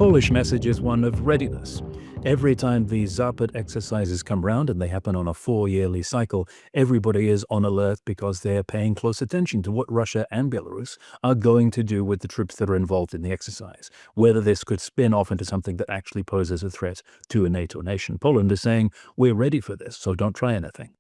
Polish message is one of readiness. Every time these Zapad exercises come round, and they happen on a 4-yearly cycle, everybody is on alert because they're paying close attention to what Russia and Belarus are going to do with the troops that are involved in the exercise, whether this could spin off into something that actually poses a threat to a NATO nation. Poland is saying, we're ready for this, so don't try anything.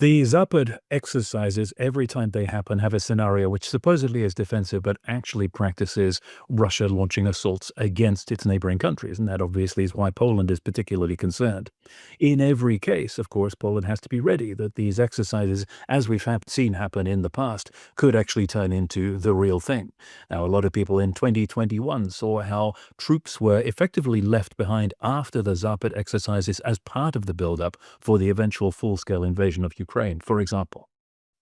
The Zapad exercises, every time they happen, have a scenario which supposedly is defensive, but actually practices Russia launching assaults against its neighboring countries. And that obviously is why Poland is particularly concerned. In every case, of course, Poland has to be ready that these exercises, as we've seen happen in the past, could actually turn into the real thing. Now, a lot of people in 2021 saw how troops were effectively left behind after the Zapad exercises as part of the buildup for the eventual full-scale invasion of Ukraine, for example.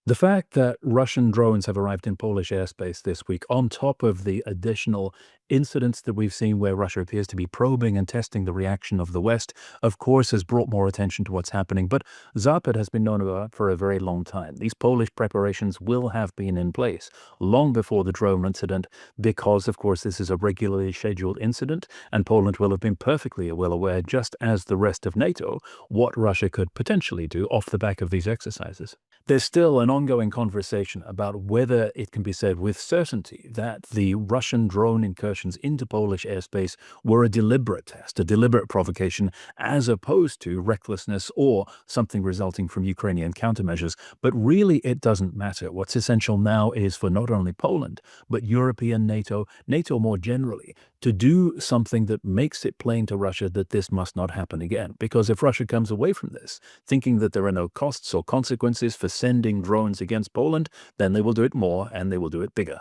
The fact that Russian drones have arrived in Polish airspace this week, on top of the additional incidents that we've seen where Russia appears to be probing and testing the reaction of the West, of course, has brought more attention to what's happening. But Zapad has been known about for a very long time. These Polish preparations will have been in place long before the drone incident because, of course, this is a regularly scheduled incident, and Poland will have been perfectly well aware, just as the rest of NATO, what Russia could potentially do off the back of these exercises. There's still an ongoing conversation about whether it can be said with certainty that the Russian drone incursions into Polish airspace were a deliberate test, a deliberate provocation, as opposed to recklessness or something resulting from Ukrainian countermeasures. But really, it doesn't matter. What's essential now is for not only Poland, but European NATO, NATO more generally, to do something that makes it plain to Russia that this must not happen again. Because if Russia comes away from this, thinking that there are no costs or consequences for sending drones against Poland, then they will do it more and they will do it bigger.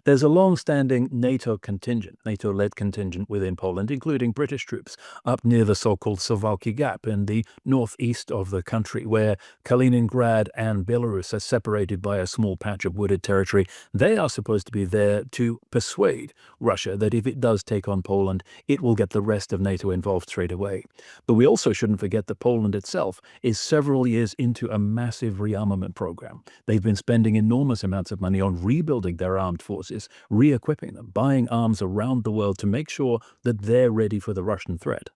There's a long-standing NATO contingent, NATO-led contingent within Poland, including British troops, up near the so-called Suwałki Gap in the northeast of the country, where Kaliningrad and Belarus are separated by a small patch of wooded territory. They are supposed to be there to persuade Russia that if it does take on Poland, it will get the rest of NATO involved straight away. But we also shouldn't forget that Poland itself is several years into a massive rearmament program. They've been spending enormous amounts of money on rebuilding their armed forces, re-equipping them, buying arms around the world to make sure that they're ready for the Russian threat.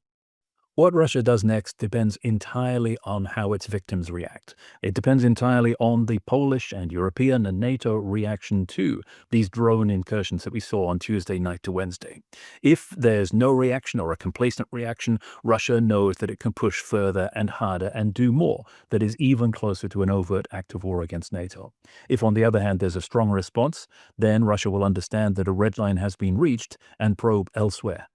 What Russia does next depends entirely on how its victims react. It depends entirely on the Polish and European and NATO reaction to these drone incursions that we saw on Tuesday night to Wednesday. If there's no reaction or a complacent reaction, Russia knows that it can push further and harder and do more that is even closer to an overt act of war against NATO. If, on the other hand, there's a strong response, then Russia will understand that a red line has been reached and probe elsewhere.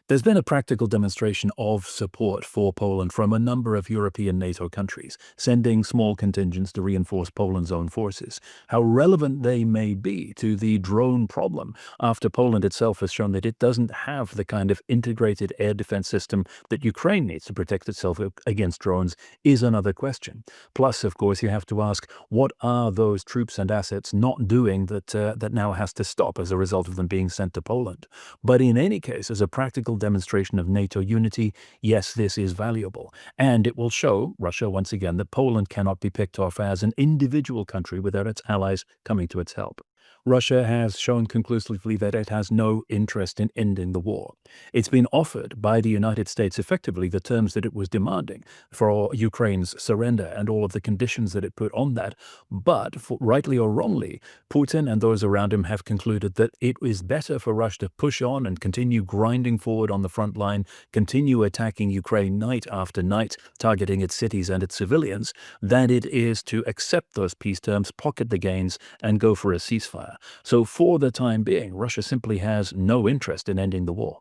There's been a practical demonstration of support for Poland from a number of European NATO countries, sending small contingents to reinforce Poland's own forces. How relevant they may be to the drone problem after Poland itself has shown that it doesn't have the kind of integrated air defense system that Ukraine needs to protect itself against drones is another question. Plus, of course, you have to ask, what are those troops and assets not doing that now has to stop as a result of them being sent to Poland? But in any case, as a practical demonstration of NATO unity, yes, this is valuable. And it will show Russia once again that Poland cannot be picked off as an individual country without its allies coming to its help. Russia has shown conclusively that it has no interest in ending the war. It's been offered by the United States effectively the terms that it was demanding for Ukraine's surrender and all of the conditions that it put on that. But, rightly or wrongly, Putin and those around him have concluded that it is better for Russia to push on and continue grinding forward on the front line, continue attacking Ukraine night after night, targeting its cities and its civilians, than it is to accept those peace terms, pocket the gains, and go for a ceasefire. So for the time being, Russia simply has no interest in ending the war.